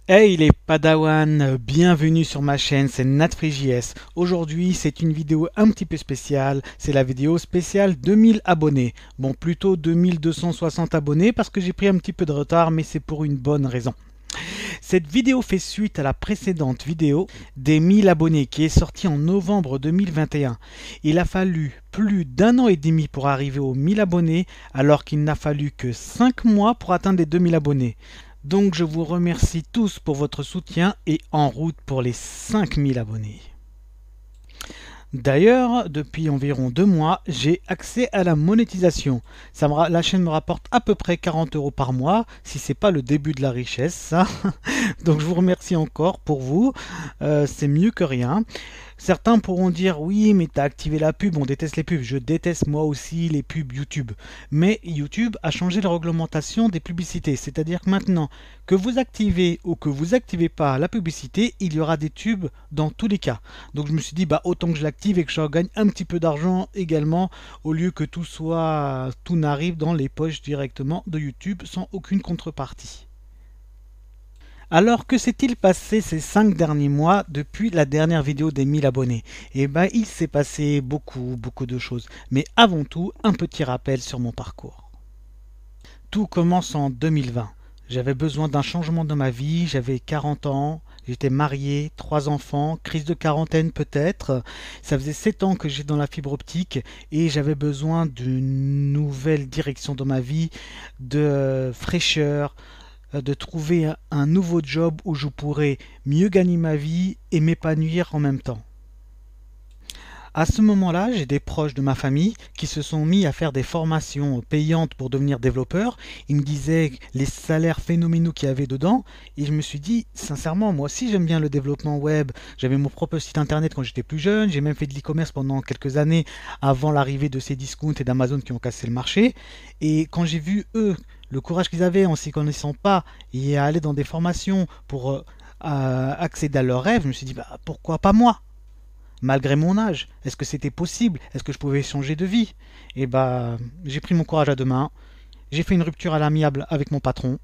Hey les Padawan, bienvenue sur ma chaîne, c'est NatFreeJS. Aujourd'hui c'est une vidéo un petit peu spéciale, c'est la vidéo spéciale 2000 abonnés. Bon, plutôt 2260 abonnés parce que j'ai pris un petit peu de retard, mais c'est pour une bonne raison. Cette vidéo fait suite à la précédente vidéo des 1000 abonnés qui est sortie en novembre 2021. Il a fallu plus d'un an et demi pour arriver aux 1000 abonnés alors qu'il n'a fallu que 5 mois pour atteindre les 2000 abonnés. Donc je vous remercie tous pour votre soutien et en route pour les 5000 abonnés. D'ailleurs, depuis environ 2 mois, j'ai accès à la monétisation. La chaîne me rapporte à peu près 40 € par mois, si c'est pas le début de la richesse, ça. Donc je vous remercie encore pour vous, c'est mieux que rien. Certains pourront dire oui mais t'as activé la pub, on déteste les pubs. Je déteste moi aussi les pubs YouTube. Mais YouTube a changé la réglementation des publicités. C'est-à-dire que maintenant que vous activez ou que vous activez pas la publicité, il y aura des tubes dans tous les cas. Donc je me suis dit bah autant que je l'active et que je gagne un petit peu d'argent également au lieu que tout n'arrive dans les poches directement de YouTube sans aucune contrepartie. Alors, que s'est-il passé ces 5 derniers mois depuis la dernière vidéo des 1000 abonnés? Eh ben, il s'est passé beaucoup de choses. Mais avant tout, un petit rappel sur mon parcours. Tout commence en 2020. J'avais besoin d'un changement dans ma vie, j'avais 40 ans, j'étais marié, 3 enfants, crise de quarantaine peut-être. Ça faisait 7 ans que j'étais dans la fibre optique et j'avais besoin d'une nouvelle direction dans ma vie, de fraîcheur, de trouver un nouveau job où je pourrais mieux gagner ma vie et m'épanouir en même temps. À ce moment-là, j'ai des proches de ma famille qui se sont mis à faire des formations payantes pour devenir développeurs. Ils me disaient les salaires phénoménaux qu'il y avait dedans et je me suis dit, sincèrement, moi aussi j'aime bien le développement web. J'avais mon propre site internet quand j'étais plus jeune, j'ai même fait de l'e-commerce pendant quelques années avant l'arrivée de ces discounts et d'Amazon qui ont cassé le marché. Et quand j'ai vu eux, le courage qu'ils avaient en s'y connaissant pas et à aller dans des formations pour accéder à leurs rêves, je me suis dit, bah, pourquoi pas moi? Malgré mon âge, est-ce que c'était possible? Est-ce que je pouvais changer de vie? Et bah, j'ai pris mon courage à deux mains, j'ai fait une rupture à l'amiable avec mon patron,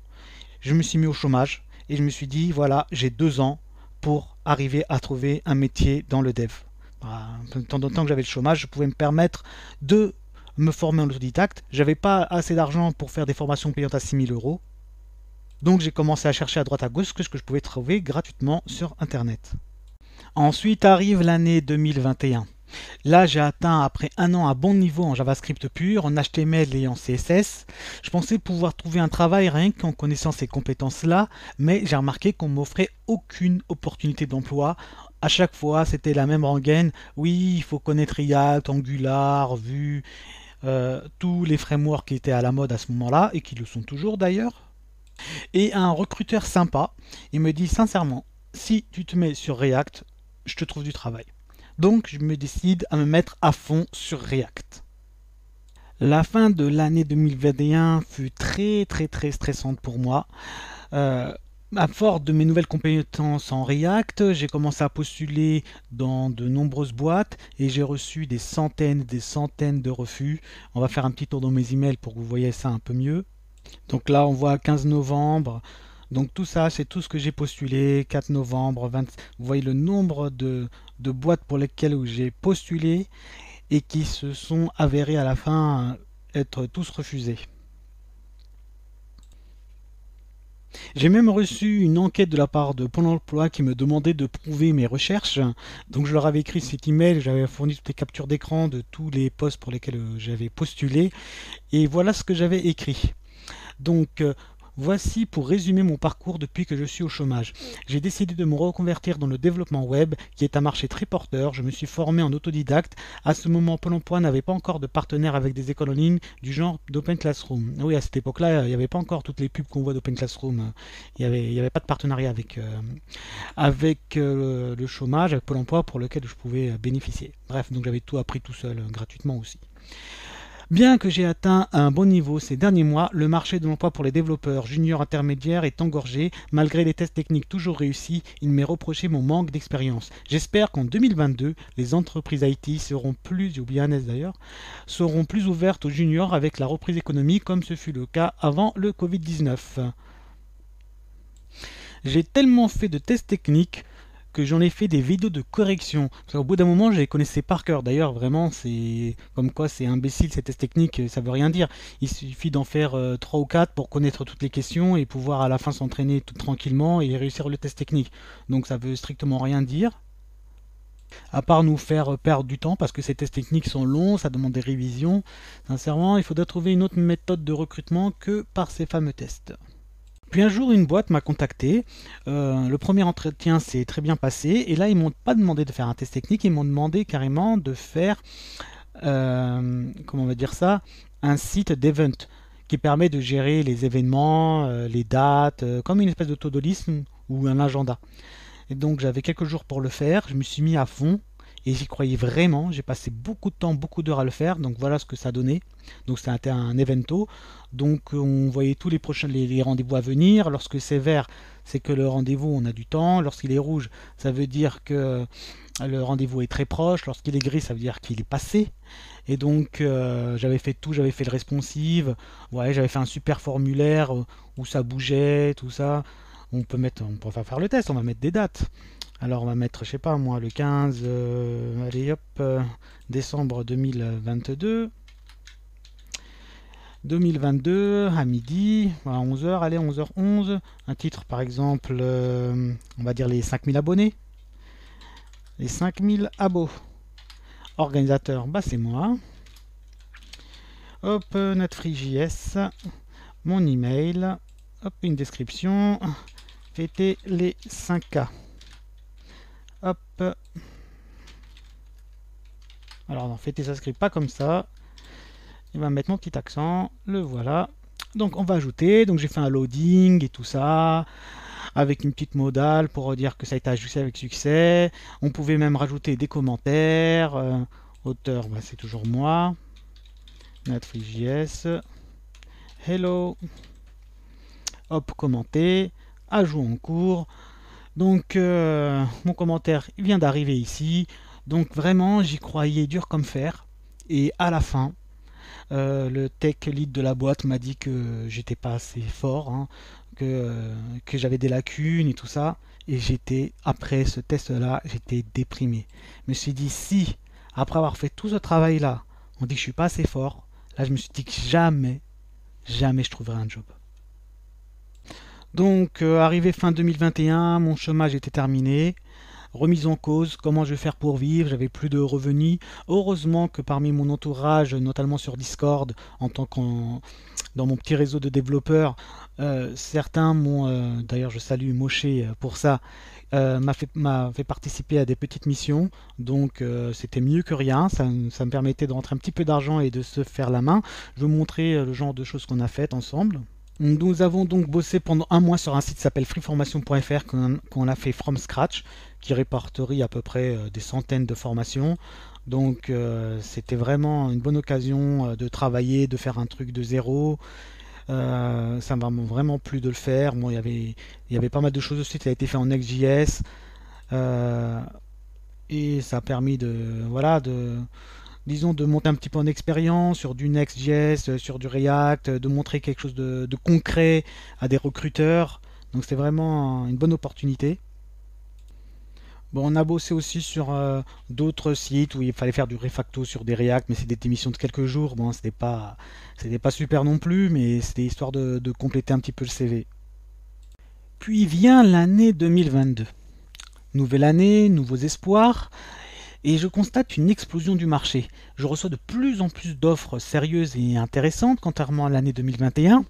je me suis mis au chômage et je me suis dit, voilà, j'ai 2 ans pour arriver à trouver un métier dans le dev. Bah, tant de temps que j'avais le chômage, je pouvais me permettre de me former en autodidacte. J'avais pas assez d'argent pour faire des formations payantes à 6 000 €. Donc j'ai commencé à chercher à droite à gauche ce que je pouvais trouver gratuitement sur Internet. Ensuite arrive l'année 2021. Là, j'ai atteint après un an un bon niveau en JavaScript pur, en HTML et en CSS. Je pensais pouvoir trouver un travail rien qu'en connaissant ces compétences-là, mais j'ai remarqué qu'on m'offrait aucune opportunité d'emploi. À chaque fois, c'était la même rengaine. Oui, il faut connaître React, Angular, Vue, tous les frameworks qui étaient à la mode à ce moment-là, et qui le sont toujours d'ailleurs. Et un recruteur sympa, il me dit sincèrement, si tu te mets sur React, je te trouve du travail. Donc je me décide à me mettre à fond sur React. La fin de l'année 2021 fut très stressante pour moi. À force de mes nouvelles compétences en React, j'ai commencé à postuler dans de nombreuses boîtes et j'ai reçu des centaines de refus. On va faire un petit tour dans mes emails pour que vous voyez ça un peu mieux. Donc là, on voit 15 novembre. Donc tout ça, c'est tout ce que j'ai postulé. 4 novembre, 20... Vous voyez le nombre de boîtes pour lesquelles j'ai postulé et qui se sont avérées à la fin être tous refusés. J'ai même reçu une enquête de la part de Pôle emploi qui me demandait de prouver mes recherches. Donc je leur avais écrit cet email, j'avais fourni toutes les captures d'écran de tous les postes pour lesquels j'avais postulé. Et voilà ce que j'avais écrit. Donc voici pour résumer mon parcours depuis que je suis au chômage. J'ai décidé de me reconvertir dans le développement web, qui est un marché très porteur. Je me suis formé en autodidacte. À ce moment, Pôle emploi n'avait pas encore de partenaire avec des écoles en ligne du genre d'Open Classroom. Oui, à cette époque-là, il n'y avait pas encore toutes les pubs qu'on voit d'Open Classroom. Il n'y avait pas de partenariat avec le chômage, avec Pôle emploi pour lequel je pouvais bénéficier. Bref, donc j'avais tout appris tout seul, gratuitement aussi. Bien que j'ai atteint un bon niveau ces derniers mois, le marché de l'emploi pour les développeurs juniors intermédiaires est engorgé. Malgré les tests techniques toujours réussis, il m'est reproché mon manque d'expérience. J'espère qu'en 2022, les entreprises IT seront plus, j'ai oublié Annès d'ailleurs, seront plus ouvertes aux juniors avec la reprise économique comme ce fut le cas avant le Covid-19. J'ai tellement fait de tests techniques que j'en ai fait des vidéos de correction. Parce qu'au bout d'un moment, je les connaissais par cœur. D'ailleurs, vraiment, c'est comme quoi c'est imbécile ces tests techniques, ça veut rien dire. Il suffit d'en faire 3 ou 4 pour connaître toutes les questions et pouvoir à la fin s'entraîner tout tranquillement et réussir le test technique. Donc ça veut strictement rien dire. À part nous faire perdre du temps parce que ces tests techniques sont longs, ça demande des révisions. Sincèrement, il faudrait trouver une autre méthode de recrutement que par ces fameux tests. Puis un jour, une boîte m'a contacté. Le premier entretien s'est très bien passé. Et là, ils m'ont pas demandé de faire un test technique. Ils m'ont demandé carrément de faire, comment on va dire ça, un site d'event qui permet de gérer les événements, les dates, comme une espèce de to-do-list ou un agenda. Et donc, j'avais quelques jours pour le faire. Je me suis mis à fond. Et j'y croyais vraiment, j'ai passé beaucoup de temps, beaucoup d'heures à le faire, donc voilà ce que ça donnait. Donc c'était un evento, donc on voyait tous les prochains les rendez-vous à venir. Lorsque c'est vert, c'est que le rendez-vous on a du temps. Lorsqu'il est rouge, ça veut dire que le rendez-vous est très proche. Lorsqu'il est gris, ça veut dire qu'il est passé. Et donc j'avais fait tout, j'avais fait le responsive, ouais, j'avais fait un super formulaire où ça bougeait, tout ça. On peut faire le test, on va mettre des dates. Alors on va mettre, je sais pas moi, le 15, allez hop, décembre 2022. 2022 à midi, à 11h, allez 11h11. Un titre par exemple, on va dire les 5000 abonnés. Les 5000 abos. Organisateur, bah c'est moi. Hop, Netfreejs, mon email, hop, une description. Fêter les 5K. Hop. Alors non, fêter ça script pas comme ça. Il va mettre mon petit accent. Le voilà. Donc on va ajouter. Donc j'ai fait un loading et tout ça. Avec une petite modale pour dire que ça a été ajusté avec succès. On pouvait même rajouter des commentaires. Auteur, bah, c'est toujours moi. Netfreejs. Hello. Hop, commenter. Ajout en cours. Donc mon commentaire il vient d'arriver ici. Donc vraiment j'y croyais dur comme fer. Et à la fin, le tech lead de la boîte m'a dit que j'étais pas assez fort, hein, que j'avais des lacunes et tout ça. Et j'étais, après ce test-là, j'étais déprimé. Je me suis dit, si, après avoir fait tout ce travail-là, on dit que je suis pas assez fort, là je me suis dit que jamais, jamais je trouverai un job. Donc, arrivé fin 2021, mon chômage était terminé. Remise en cause, comment je vais faire pour vivre, j'avais plus de revenus. Heureusement que parmi mon entourage, notamment sur Discord, dans mon petit réseau de développeurs, certains m'ont, d'ailleurs je salue Moshe pour ça, m'a fait participer à des petites missions. Donc c'était mieux que rien, ça me permettait de rentrer un petit peu d'argent et de se faire la main. Je vais vous montrer le genre de choses qu'on a faites ensemble. Nous avons donc bossé pendant un mois sur un site qui s'appelle freeformation.fr qu'on a fait from scratch, qui répertorie à peu près des centaines de formations. Donc c'était vraiment une bonne occasion de travailler, de faire un truc de zéro. Ça m'a vraiment plu de le faire. Bon, il y avait pas mal de choses aussi qui a été fait en Next.js. Et ça a permis disons, de monter un petit peu en expérience sur du Next.js, sur du React, de montrer quelque chose de concret à des recruteurs. Donc c'est vraiment une bonne opportunité. Bon, on a bossé aussi sur d'autres sites où il fallait faire du refacto sur des React, mais c'était des missions de quelques jours. Bon, c'était pas super non plus, mais c'était histoire de compléter un petit peu le CV. Puis vient l'année 2022. Nouvelle année, nouveaux espoirs. Et je constate une explosion du marché. Je reçois de plus en plus d'offres sérieuses et intéressantes, contrairement à l'année 2021.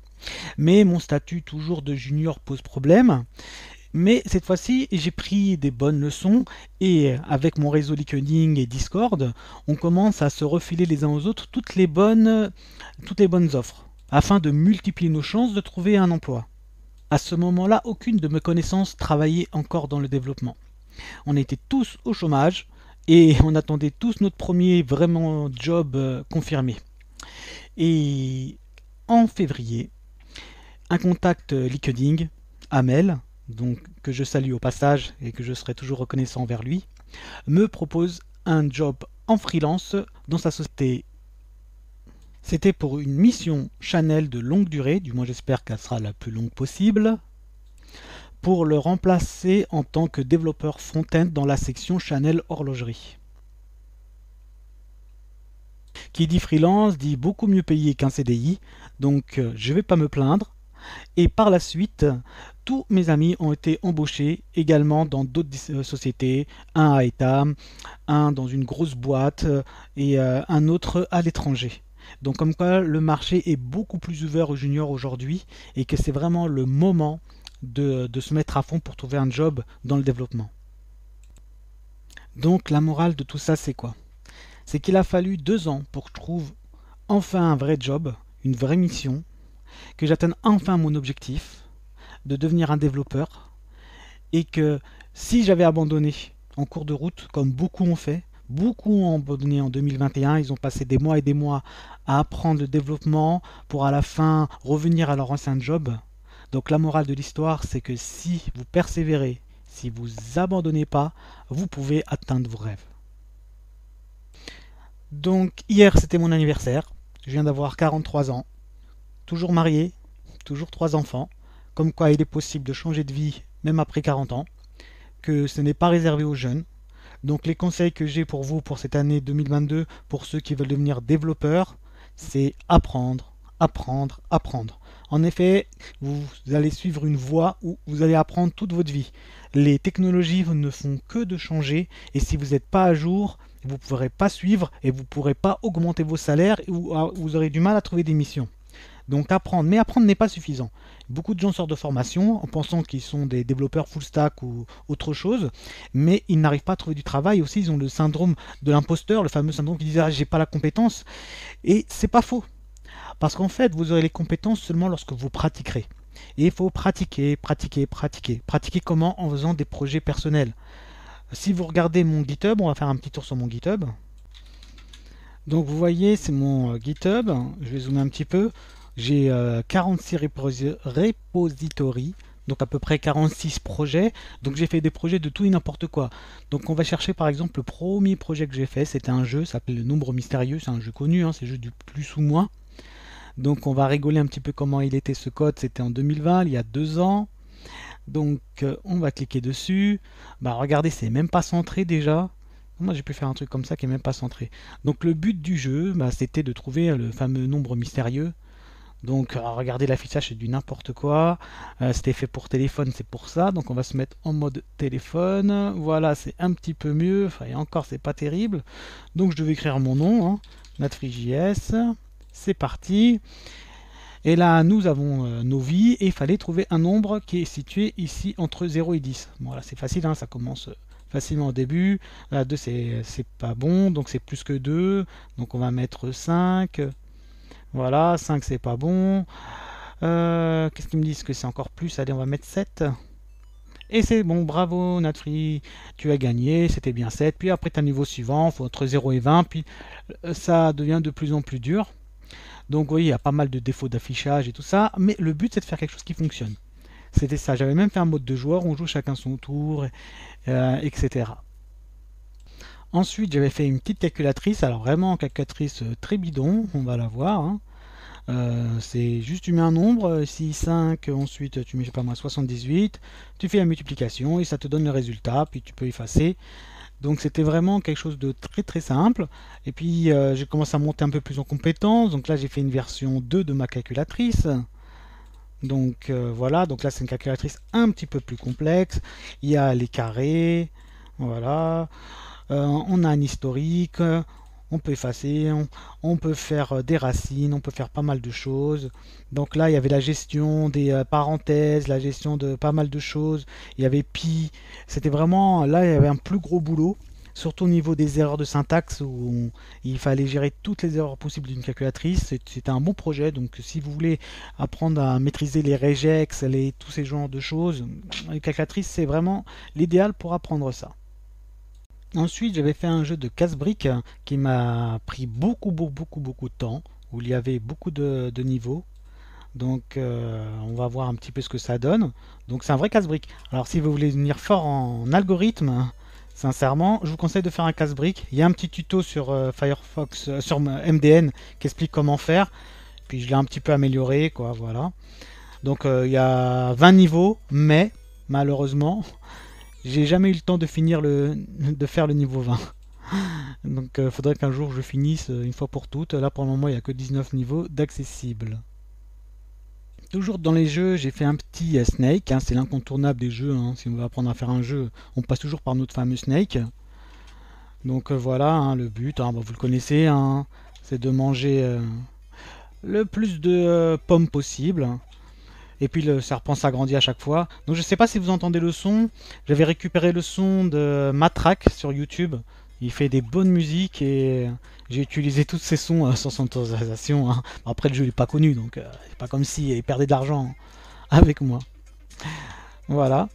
Mais mon statut toujours de junior pose problème. Mais cette fois-ci, j'ai pris des bonnes leçons et avec mon réseau LinkedIn et Discord, on commence à se refiler les uns aux autres toutes les bonnes offres, afin de multiplier nos chances de trouver un emploi. À ce moment-là, aucune de mes connaissances travaillait encore dans le développement. On était tous au chômage et on attendait tous notre premier vraiment job confirmé. Et en février, un contact LinkedIn, Amel, donc que je salue au passage et que je serai toujours reconnaissant envers lui, me propose un job en freelance dans sa société. C'était pour une mission Chanel de longue durée, du moins j'espère qu'elle sera la plus longue possible, pour le remplacer en tant que développeur front-end dans la section Chanel horlogerie. Qui dit freelance dit beaucoup mieux payé qu'un CDI, donc je ne vais pas me plaindre. Et par la suite, tous mes amis ont été embauchés également dans d'autres sociétés, un à Etam, un dans une grosse boîte et un autre à l'étranger. Donc comme quoi le marché est beaucoup plus ouvert aux juniors aujourd'hui et que c'est vraiment le moment de se mettre à fond pour trouver un job dans le développement. Donc la morale de tout ça c'est quoi? C'est qu'il a fallu 2 ans pour que je trouve enfin un vrai job, une vraie mission, que j'atteigne enfin mon objectif de devenir un développeur et que si j'avais abandonné en cours de route, comme beaucoup ont fait, beaucoup ont abandonné en 2021, ils ont passé des mois et des mois à apprendre le développement pour à la fin revenir à leur ancien job. Donc la morale de l'histoire, c'est que si vous persévérez, si vous abandonnez pas, vous pouvez atteindre vos rêves. Donc hier c'était mon anniversaire, je viens d'avoir 43 ans, toujours marié, toujours 3 enfants, comme quoi il est possible de changer de vie même après 40 ans, que ce n'est pas réservé aux jeunes. Donc les conseils que j'ai pour vous pour cette année 2022, pour ceux qui veulent devenir développeurs, c'est apprendre, apprendre, apprendre. En effet, vous allez suivre une voie où vous allez apprendre toute votre vie. Les technologies ne font que de changer et si vous n'êtes pas à jour, vous ne pourrez pas suivre et vous ne pourrez pas augmenter vos salaires ou vous aurez du mal à trouver des missions. Donc apprendre, mais apprendre n'est pas suffisant. Beaucoup de gens sortent de formation en pensant qu'ils sont des développeurs full stack ou autre chose, mais ils n'arrivent pas à trouver du travail. Aussi, ils ont le syndrome de l'imposteur, le fameux syndrome qui dit ah, j'ai pas la compétence. Et c'est pas faux. Parce qu'en fait, vous aurez les compétences seulement lorsque vous pratiquerez. Et il faut pratiquer, pratiquer, pratiquer. Pratiquer comment? En faisant des projets personnels. Si vous regardez mon GitHub, on va faire un petit tour sur mon GitHub. Donc vous voyez, c'est mon GitHub. Je vais zoomer un petit peu. J'ai 46 repositories, donc à peu près 46 projets. Donc j'ai fait des projets de tout et n'importe quoi. Donc on va chercher par exemple le premier projet que j'ai fait, c'était un jeu, ça s'appelle Le Nombre Mystérieux, c'est un jeu connu, hein, c'est le jeu du plus ou moins. Donc on va rigoler un petit peu comment il était ce code, c'était en 2020, il y a 2 ans. Donc on va cliquer dessus. Bah regardez, c'est même pas centré déjà. Moi j'ai pu faire un truc comme ça qui est même pas centré. Donc le but du jeu, bah, c'était de trouver le fameux nombre mystérieux. Donc regardez l'affichage, c'est du n'importe quoi. C'était fait pour téléphone, c'est pour ça. Donc on va se mettre en mode téléphone. Voilà, c'est un petit peu mieux. Enfin, et encore, c'est pas terrible. Donc je devais écrire mon nom, hein, NatFreeJS. C'est parti. Et là, nous avons nos vies et il fallait trouver un nombre qui est situé ici entre 0 et 10. Bon, voilà, c'est facile, hein, ça commence facilement au début. Là, 2, c'est pas bon, donc c'est plus que 2. Donc on va mettre 5. Voilà, 5 c'est pas bon. Qu'est-ce qu'ils me disent que c'est encore plus? Allez, on va mettre 7. Et c'est bon, bravo Natfree, tu as gagné, c'était bien 7. Puis après, tu as le niveau suivant, il faut entre 0 et 20. Puis ça devient de plus en plus dur. Donc, vous voyez, il y a pas mal de défauts d'affichage et tout ça. Mais le but, c'est de faire quelque chose qui fonctionne. C'était ça. J'avais même fait un mode de joueur, on joue chacun son tour, etc. Ensuite, j'avais fait une petite calculatrice, alors vraiment calculatrice très bidon, on va la voir. Hein. C'est juste tu mets un nombre, 6, 5, ensuite tu mets, je sais pas moi, 78, tu fais la multiplication et ça te donne le résultat, puis tu peux effacer. Donc c'était vraiment quelque chose de très très simple. Et puis j'ai commencé à monter un peu plus en compétence, donc là j'ai fait une version 2 de ma calculatrice. Donc voilà, donc là c'est une calculatrice un petit peu plus complexe. Il y a les carrés, voilà. On a un historique, on peut effacer, on peut faire des racines, on peut faire pas mal de choses. Donc là, il y avait la gestion des parenthèses, la gestion de pas mal de choses. Il y avait pi. C'était vraiment, là, il y avait un plus gros boulot, surtout au niveau des erreurs de syntaxe où il fallait gérer toutes les erreurs possibles d'une calculatrice. C'était un bon projet. Donc si vous voulez apprendre à maîtriser les regex, tous ces genres de choses, les calculatrices, c'est vraiment l'idéal pour apprendre ça. Ensuite, j'avais fait un jeu de casse-briques qui m'a pris beaucoup de temps, où il y avait beaucoup de niveaux. Donc, on va voir un petit peu ce que ça donne. Donc, c'est un vrai casse-brique. Alors, si vous voulez devenir fort en algorithme, sincèrement, je vous conseille de faire un casse-brique. Il y a un petit tuto sur Firefox, sur MDN, qui explique comment faire. Puis, je l'ai un petit peu amélioré, quoi, voilà. Donc, il y a 20 niveaux, mais malheureusement, j'ai jamais eu le temps de de faire le niveau 20. Donc faudrait qu'un jour je finisse une fois pour toutes. Là pour le moment il n'y a que 19 niveaux d'accessibles. Toujours dans les jeux, j'ai fait un petit Snake, hein, c'est l'incontournable des jeux, hein. Si on veut apprendre à faire un jeu, on passe toujours par notre fameux Snake. Donc voilà, hein, le but, hein, bah, vous le connaissez, hein, c'est de manger le plus de pommes possible. Et puis le serpent s'agrandit à chaque fois. Donc je ne sais pas si vous entendez le son. J'avais récupéré le son de Matraque sur YouTube. Il fait des bonnes musiques et j'ai utilisé tous ces sons sans son autorisation, hein. Après le jeu n'est pas connu, donc c'est pas comme si il perdait de l'argent avec moi. Voilà.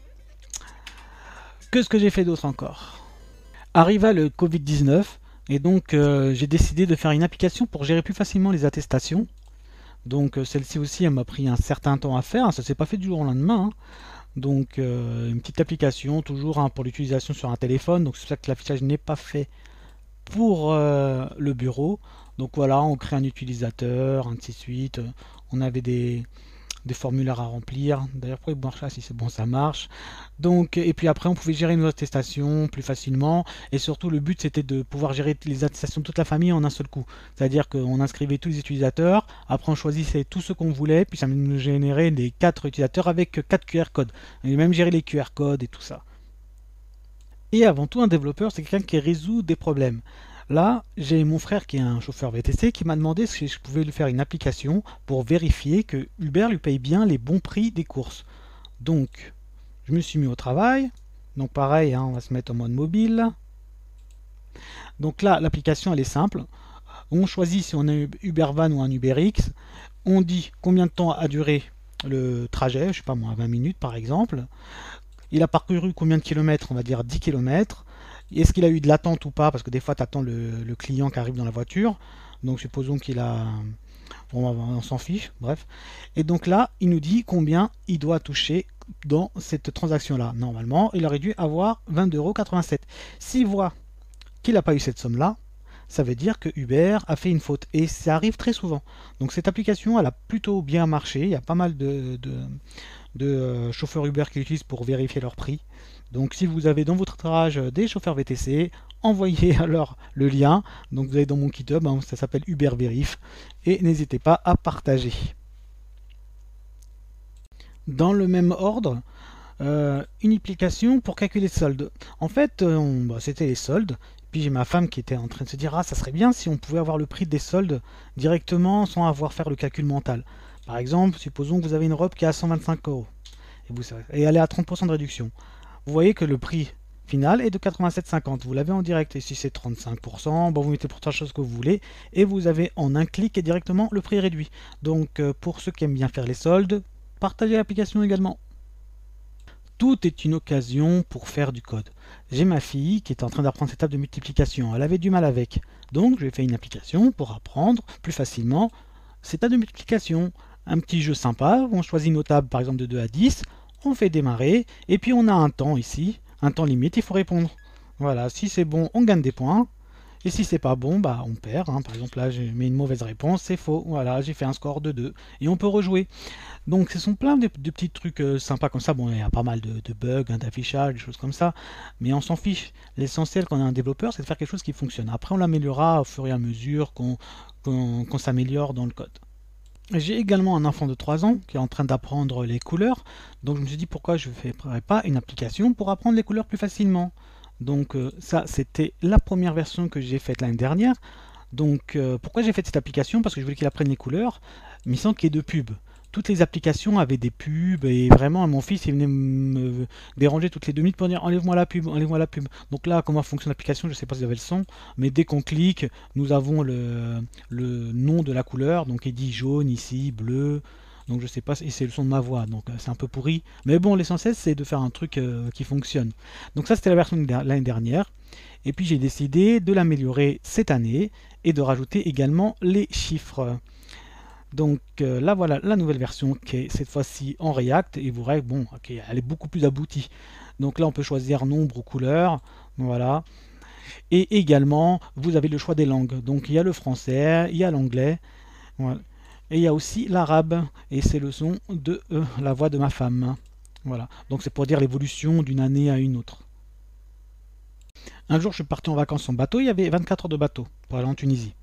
Qu'est-ce que j'ai fait d'autre encore? Arriva le Covid-19 et donc j'ai décidé de faire une application pour gérer plus facilement les attestations. Donc celle-ci aussi, elle m'a pris un certain temps à faire, ça s'est pas fait du jour au lendemain, hein. Donc une petite application, toujours, hein, pour l'utilisation sur un téléphone, donc c'est pour ça que l'affichage n'est pas fait pour le bureau. Donc voilà, on crée un utilisateur, ainsi de suite. On avait des formulaires à remplir. D'ailleurs, pour les marcher, si c'est bon, ça marche. Donc, et puis après, on pouvait gérer nos attestations plus facilement. Et surtout, le but, c'était de pouvoir gérer les attestations de toute la famille en un seul coup. C'est-à-dire qu'on inscrivait tous les utilisateurs. Après, on choisissait tous ceux qu'on voulait. Puis ça nous générait les 4 utilisateurs avec 4 QR codes. Et même gérer les QR codes et tout ça. Et avant tout, un développeur, c'est quelqu'un qui résout des problèmes. Là, j'ai mon frère qui est un chauffeur VTC qui m'a demandé si je pouvais lui faire une application pour vérifier que Uber lui paye bien les bons prix des courses. Donc, je me suis mis au travail. Donc pareil, hein, on va se mettre en mode mobile. Donc là, l'application, elle est simple. On choisit si on a un Ubervan ou un UberX. On dit combien de temps a duré le trajet, je sais pas moi, 20 minutes par exemple. Il a parcouru combien de kilomètres? On va dire 10 kilomètres. Est-ce qu'il a eu de l'attente ou pas? Parce que des fois, tu attends le client qui arrive dans la voiture. Donc supposons qu'il a... Bon, on s'en fiche, bref. Et donc là, il nous dit combien il doit toucher dans cette transaction-là. Normalement, il aurait dû avoir 22,87 €. S'il voit qu'il n'a pas eu cette somme-là, ça veut dire que Uber a fait une faute. Et ça arrive très souvent. Donc cette application, elle a plutôt bien marché. Il y a pas mal de chauffeurs Uber qui l'utilisent pour vérifier leur prix. Donc si vous avez dans votre entourage des chauffeurs VTC, envoyez alors le lien. Donc vous allez dans mon GitHub, hein, ça s'appelle Uber Verif. Et n'hésitez pas à partager. Dans le même ordre, une application pour calculer le solde. En fait, c'était les soldes. Puis j'ai ma femme qui était en train de se dire, ah, ça serait bien si on pouvait avoir le prix des soldes directement sans avoir à faire le calcul mental. Par exemple, supposons que vous avez une robe qui est à 125 € et elle est à 30% de réduction. Vous voyez que le prix final est de 87,50. Vous l'avez en direct. Et si c'est 35%, bon, vous mettez pour toute chose que vous voulez. Et vous avez en un clic et directement le prix réduit. Donc pour ceux qui aiment bien faire les soldes, partagez l'application également. Tout est une occasion pour faire du code. J'ai ma fille qui est en train d'apprendre cette table de multiplication. Elle avait du mal avec. Donc je lui ai fait une application pour apprendre plus facilement cette table de multiplication. Un petit jeu sympa. On choisit nos tables par exemple de 2 à 10. On fait démarrer. Et puis on a un temps ici. Un temps limite, il faut répondre. Voilà, si c'est bon, on gagne des points. Et si c'est pas bon, bah on perd, hein. Par exemple là, j'ai mis une mauvaise réponse, c'est faux. Voilà, j'ai fait un score de 2. Et on peut rejouer. Donc ce sont plein de petits trucs sympas comme ça. Bon, il y a pas mal de bugs, hein, d'affichage, des choses comme ça. Mais on s'en fiche. L'essentiel quand on est un développeur, c'est de faire quelque chose qui fonctionne. Après, on l'améliorera au fur et à mesure qu'on s'améliore dans le code. J'ai également un enfant de 3 ans qui est en train d'apprendre les couleurs. Donc je me suis dit pourquoi je ne ferais pas une application pour apprendre les couleurs plus facilement. Donc ça, c'était la première version que j'ai faite l'année dernière. Donc pourquoi j'ai fait cette application? Parce que je voulais qu'il apprenne les couleurs, mais sans qu'il y ait de pub. Toutes les applications avaient des pubs et vraiment mon fils il venait me déranger toutes les 2 minutes pour dire enlève-moi la pub, enlève-moi la pub. Donc là comment fonctionne l'application, je ne sais pas si vous avez le son, mais dès qu'on clique, nous avons le nom de la couleur, donc il dit jaune ici, bleu. Donc je sais pas, et c'est le son de ma voix, donc c'est un peu pourri. Mais bon, l'essentiel c'est de faire un truc qui fonctionne. Donc ça c'était la version de l'année dernière. Et puis j'ai décidé de l'améliorer cette année et de rajouter également les chiffres. Donc là voilà la nouvelle version qui est cette fois-ci en React et vous verrez bon ok, elle est beaucoup plus aboutie. Donc là on peut choisir nombre ou couleur, voilà. Et également vous avez le choix des langues. Donc il y a le français, il y a l'anglais, voilà. Et il y a aussi l'arabe et c'est le son de la voix de ma femme. Voilà, donc c'est pour dire l'évolution d'une année à une autre. Un jour, je suis parti en vacances en bateau, il y avait 24 heures de bateau pour aller en Tunisie.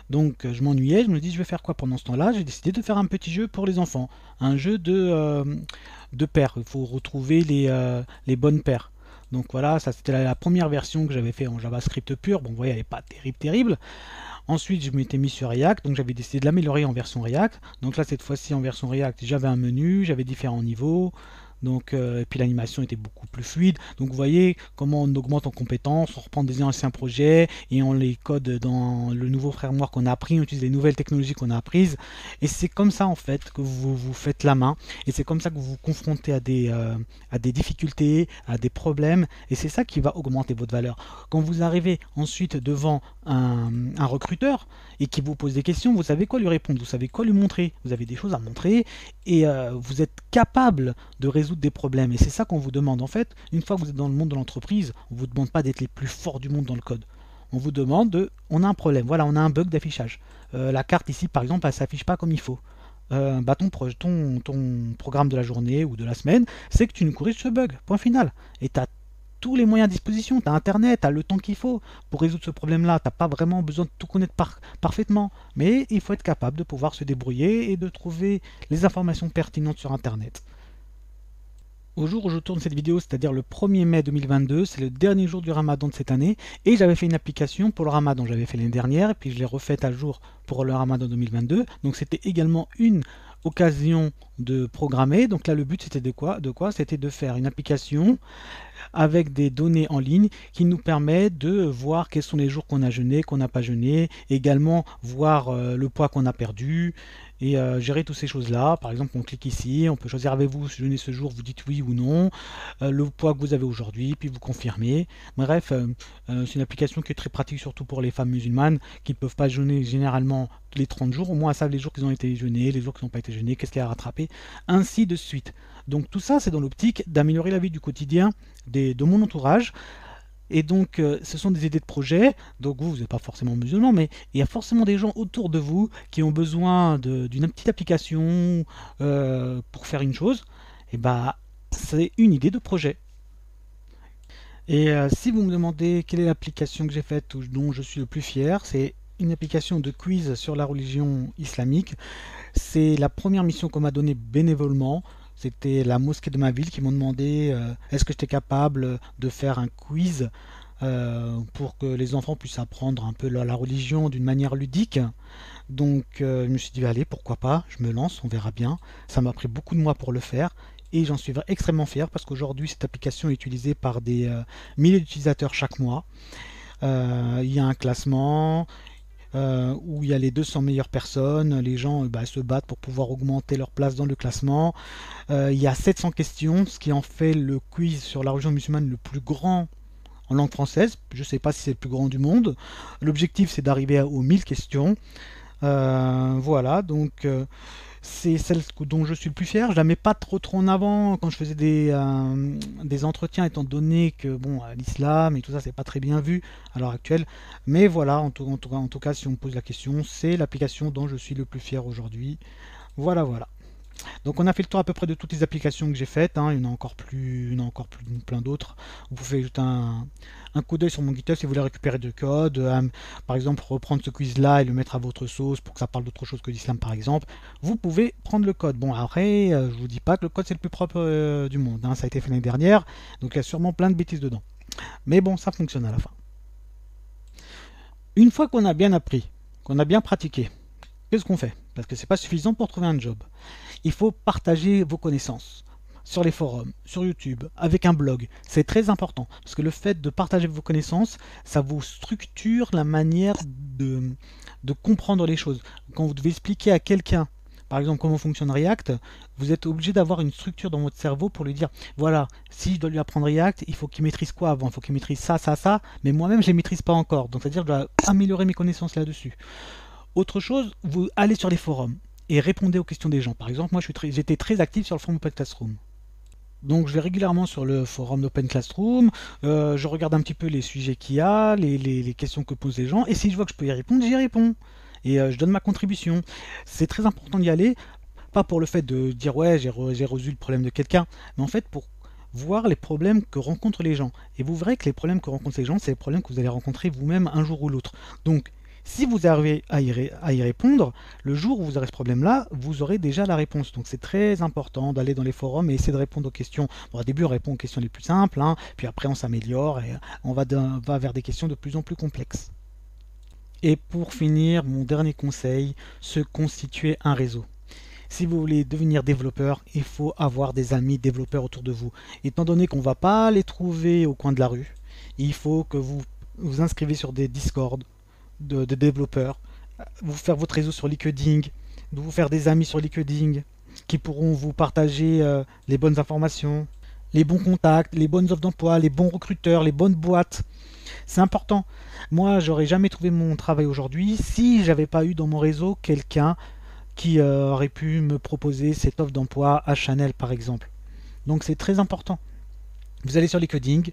Donc je m'ennuyais, je me dis je vais faire quoi pendant ce temps-là? J'ai décidé de faire un petit jeu pour les enfants, un jeu de paires. Il faut retrouver les bonnes paires. Donc voilà, ça c'était la première version que j'avais fait en JavaScript pur. Bon, vous voyez, elle n'est pas terrible. Ensuite, je m'étais mis sur React, donc j'avais décidé de l'améliorer en version React. Donc là, cette fois-ci en version React, j'avais un menu, j'avais différents niveaux. Donc, et puis l'animation était beaucoup plus fluide. Donc vous voyez comment on augmente en compétences, on reprend des anciens projets et on les code dans le nouveau framework qu'on a appris, on utilise les nouvelles technologies qu'on a apprises. Et c'est comme ça en fait que vous vous faites la main. Et c'est comme ça que vous vous confrontez à des difficultés, à des problèmes. Et c'est ça qui va augmenter votre valeur. Quand vous arrivez ensuite devant un recruteur et qui vous pose des questions, vous savez quoi lui répondre, vous savez quoi lui montrer. Vous avez des choses à montrer et vous êtes capable de résoudre des problèmes. Et c'est ça qu'on vous demande. En fait, une fois que vous êtes dans le monde de l'entreprise, on ne vous demande pas d'être les plus forts du monde dans le code. On vous demande on a un problème, voilà, on a un bug d'affichage. La carte ici, par exemple, elle ne s'affiche pas comme il faut. Ton programme de la journée ou de la semaine, c'est que tu ne corriges ce bug, point final. Et tu as tous les moyens à disposition, tu as Internet, tu as le temps qu'il faut pour résoudre ce problème-là. Tu n'as pas vraiment besoin de tout connaître parfaitement, mais il faut être capable de pouvoir se débrouiller et de trouver les informations pertinentes sur Internet. Au jour où je tourne cette vidéo, c'est-à-dire le 1er mai 2022, c'est le dernier jour du Ramadan de cette année, et j'avais fait une application pour le Ramadan, j'avais fait l'année dernière, et puis je l'ai refaite à jour pour le Ramadan 2022, donc c'était également une occasion de programmer. Donc là le but c'était de quoi? C'était de faire une application avec des données en ligne qui nous permet de voir quels sont les jours qu'on a jeûné, qu'on n'a pas jeûné, également voir le poids qu'on a perdu et gérer toutes ces choses-là. Par exemple, on clique ici, on peut choisir avez-vous jeûné ce jour, vous dites oui ou non, le poids que vous avez aujourd'hui, puis vous confirmez. Bref, c'est une application qui est très pratique surtout pour les femmes musulmanes qui ne peuvent pas jeûner généralement les 30 jours, au moins elles savent les jours qu'ils ont été jeûnés, les jours qui n'ont pas été jeûnés, qu'est-ce qu'il y a à rattraper, ainsi de suite. Donc tout ça, c'est dans l'optique d'améliorer la vie du quotidien de mon entourage. Et donc, ce sont des idées de projet. Donc, vous n'êtes pas forcément musulman, mais il y a forcément des gens autour de vous qui ont besoin d'une petite application pour faire une chose. Et bah, c'est une idée de projet. Et si vous me demandez quelle est l'application que j'ai faite ou dont je suis le plus fier, c'est une application de quiz sur la religion islamique. C'est la première mission qu'on m'a donnée bénévolement. C'était la mosquée de ma ville qui m'ont demandé est-ce que j'étais capable de faire un quiz pour que les enfants puissent apprendre un peu la religion d'une manière ludique. Donc je me suis dit allez, pourquoi pas, je me lance, on verra bien. Ça m'a pris beaucoup de mois pour le faire et j'en suis extrêmement fier parce qu'aujourd'hui cette application est utilisée par des milliers d'utilisateurs chaque mois. Il y a un classement, où il y a les 200 meilleures personnes, les gens se battent pour pouvoir augmenter leur place dans le classement. Il y a 700 questions, ce qui en fait le quiz sur la religion musulmane le plus grand en langue française. Je ne sais pas si c'est le plus grand du monde. L'objectif c'est d'arriver aux 1000 questions. Voilà, donc c'est celle dont je suis le plus fier. Je la mets pas trop en avant quand je faisais des entretiens, étant donné que bon, l'islam et tout ça, c'est pas très bien vu à l'heure actuelle. Mais voilà, en tout cas, si on me pose la question, c'est l'application dont je suis le plus fier aujourd'hui. Voilà, voilà. Donc on a fait le tour à peu près de toutes les applications que j'ai faites, hein. Il y en a encore plus plein d'autres. Vous pouvez jeter un coup d'œil sur mon GitHub si vous voulez récupérer du code, par exemple reprendre ce quiz là et le mettre à votre sauce pour que ça parle d'autre chose que l'islam par exemple. Vous pouvez prendre le code. Bon après, je vous dis pas que le code c'est le plus propre du monde, hein. Ça a été fait l'année dernière, donc il y a sûrement plein de bêtises dedans. Mais bon, ça fonctionne à la fin. Une fois qu'on a bien appris, qu'on a bien pratiqué, qu'est-ce qu'on fait? Parce que c'est pas suffisant pour trouver un job. Il faut partager vos connaissances sur les forums, sur YouTube, avec un blog. C'est très important parce que le fait de partager vos connaissances, ça vous structure la manière de comprendre les choses. Quand vous devez expliquer à quelqu'un, par exemple, comment fonctionne React, vous êtes obligé d'avoir une structure dans votre cerveau pour lui dire, voilà, si je dois lui apprendre React, il faut qu'il maîtrise quoi avant? Il faut qu'il maîtrise ça, ça, ça, mais moi-même, je ne les maîtrise pas encore. Donc, c'est-à-dire que je dois améliorer mes connaissances là-dessus. Autre chose, vous allez sur les forums et répondez aux questions des gens. Par exemple, moi j'étais très actif sur le forum Open Classroom. Donc je vais régulièrement sur le forum d'Open Classroom, je regarde un petit peu les sujets qu'il y a, les questions que posent les gens, et si je vois que je peux y répondre, j'y réponds. Et je donne ma contribution. C'est très important d'y aller Pas pour le fait de dire ouais, j'ai résolu le problème de quelqu'un, mais en fait pour voir les problèmes que rencontrent les gens. Et vous verrez que les problèmes que rencontrent les gens, c'est les problèmes que vous allez rencontrer vous-même un jour ou l'autre. Donc, si vous arrivez à y répondre, le jour où vous aurez ce problème-là, vous aurez déjà la réponse. Donc c'est très important d'aller dans les forums et essayer de répondre aux questions. Bon, au début, on répond aux questions les plus simples, hein, puis après on s'améliore et on va vers des questions de plus en plus complexes. Et pour finir, mon dernier conseil, se constituer un réseau. Si vous voulez devenir développeur, il faut avoir des amis développeurs autour de vous. Étant donné qu'on ne va pas les trouver au coin de la rue, il faut que vous vous inscrivez sur des Discord de développeurs, vous faire votre réseau sur LinkedIn, de vous faire des amis sur LinkedIn qui pourront vous partager les bonnes informations, les bons contacts, les bonnes offres d'emploi, les bons recruteurs, les bonnes boîtes. C'est important. Moi, j'aurais jamais trouvé mon travail aujourd'hui si j'avais pas eu dans mon réseau quelqu'un qui aurait pu me proposer cette offre d'emploi à Chanel par exemple. Donc c'est très important. Vous allez sur LinkedIn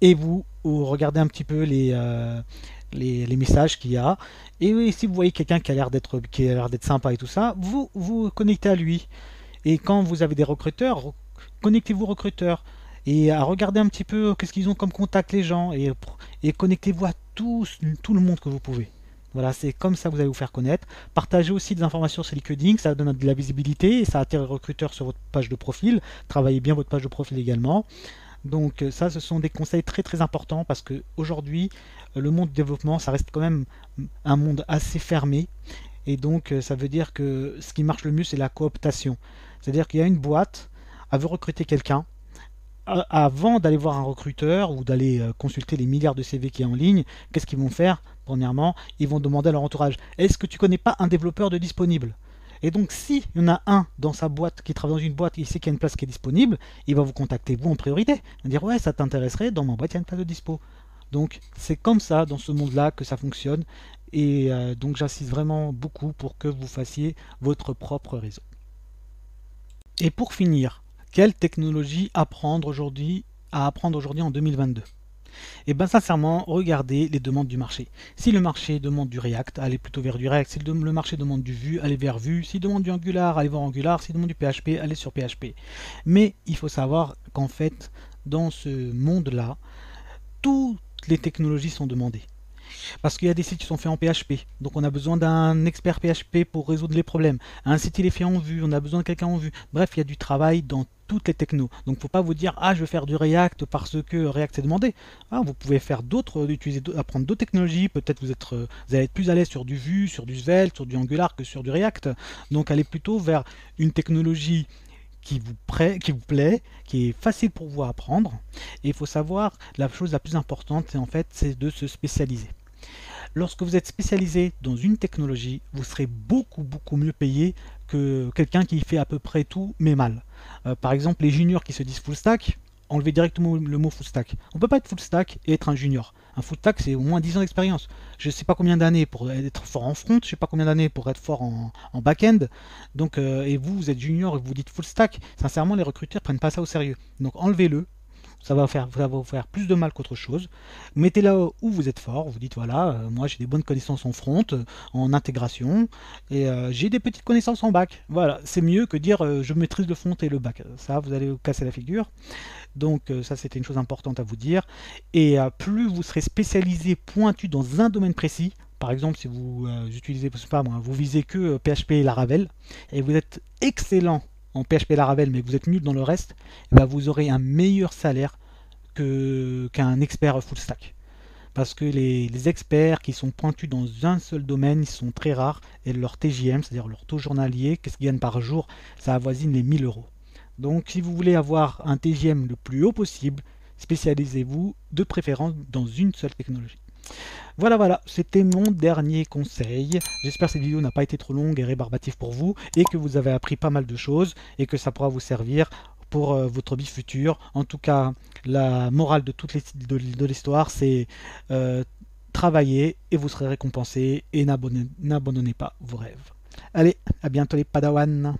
et vous regardez un petit peu les messages qu'il y a. Et oui, si vous voyez quelqu'un qui a l'air d'être sympa et tout ça, vous vous connectez à lui. Et quand vous avez des recruteurs, connectez-vous aux recruteurs. Et à regarder un petit peu qu'est-ce qu'ils ont comme contact les gens. Et connectez-vous à tout le monde que vous pouvez. Voilà, c'est comme ça que vous allez vous faire connaître. Partagez aussi des informations sur LinkedIn, ça donne de la visibilité et ça attire les recruteurs sur votre page de profil. Travaillez bien votre page de profil également. Donc ça, ce sont des conseils très très importants parce que aujourd'hui, le monde du développement, ça reste quand même un monde assez fermé. Et donc ça veut dire que ce qui marche le mieux, c'est la cooptation. C'est-à-dire qu'il y a une boîte, elle veut recruter quelqu'un. Avant d'aller voir un recruteur ou d'aller consulter les milliards de CV qui est en ligne, qu'est-ce qu'ils vont faire? Premièrement, ils vont demander à leur entourage, est-ce que tu connais pas un développeur de disponible? Et donc, si il y en a un dans sa boîte qui travaille dans une boîte et il sait qu'il y a une place qui est disponible, il va vous contacter vous en priorité. Il va dire ouais, ça t'intéresserait, dans ma boîte il y a une place de dispo. Donc c'est comme ça dans ce monde-là que ça fonctionne. Et donc j'insiste vraiment beaucoup pour que vous fassiez votre propre réseau. Et pour finir, quelle technologie à apprendre aujourd'hui en 2022? Et bien sincèrement, regardez les demandes du marché. Si le marché demande du React, allez plutôt vers du React. Si le marché demande du Vue, allez vers Vue. S'il demande du Angular, allez vers Angular. S'il demande du PHP, allez sur PHP. Mais il faut savoir qu'en fait, dans ce monde-là, toutes les technologies sont demandées. Parce qu'il y a des sites qui sont faits en PHP, donc on a besoin d'un expert PHP pour résoudre les problèmes. Un site il est fait en Vue, on a besoin de quelqu'un en Vue. Bref, il y a du travail dans toutes les technos. Donc faut pas vous dire ah je vais faire du React parce que React c'est demandé. Ah, vous pouvez faire apprendre d'autres technologies. Peut-être vous allez être plus à l'aise sur du Vue, sur du Svelte, sur du Angular que sur du React. Donc allez plutôt vers une technologie qui vous plaît, qui est facile pour vous à apprendre. Et il faut savoir, la chose la plus importante, c'est de se spécialiser. Lorsque vous êtes spécialisé dans une technologie, vous serez beaucoup mieux payé que quelqu'un qui fait à peu près tout, mais mal. Par exemple, les juniors qui se disent full stack, enlevez directement le mot full stack. On ne peut pas être full stack et être un junior. Un full stack, c'est au moins 10 ans d'expérience. Je ne sais pas combien d'années pour être fort en front, je ne sais pas combien d'années pour être fort en back-end. Donc, et vous êtes junior et vous dites full stack, sincèrement, les recruteurs ne prennent pas ça au sérieux. Donc enlevez-le. Ça va vous faire plus de mal qu'autre chose. Mettez là où vous êtes fort. Vous dites voilà, moi j'ai des bonnes connaissances en front, en intégration, et j'ai des petites connaissances en back. Voilà, c'est mieux que dire je maîtrise le front et le back. Ça, vous allez vous casser la figure. Donc ça, c'était une chose importante à vous dire. Et plus vous serez spécialisé, pointu dans un domaine précis. Par exemple, si vous utilisez, je sais pas moi, vous visez que PHP et Laravel, et vous êtes excellent en PHP Laravel, mais que vous êtes nul dans le reste, eh ben vous aurez un meilleur salaire qu'un expert full stack. Parce que les experts qui sont pointus dans un seul domaine, ils sont très rares, et leur TJM, c'est-à-dire leur taux journalier, qu'est-ce qu'ils gagnent par jour, ça avoisine les 1000 euros. Donc si vous voulez avoir un TJM le plus haut possible, spécialisez-vous de préférence dans une seule technologie. Voilà, c'était mon dernier conseil. J'espère que cette vidéo n'a pas été trop longue et rébarbative pour vous et que vous avez appris pas mal de choses et que ça pourra vous servir pour votre vie future. En tout cas, la morale de l'histoire, c'est travailler et vous serez récompensé et n'abandonnez pas vos rêves. Allez, à bientôt les Padawans.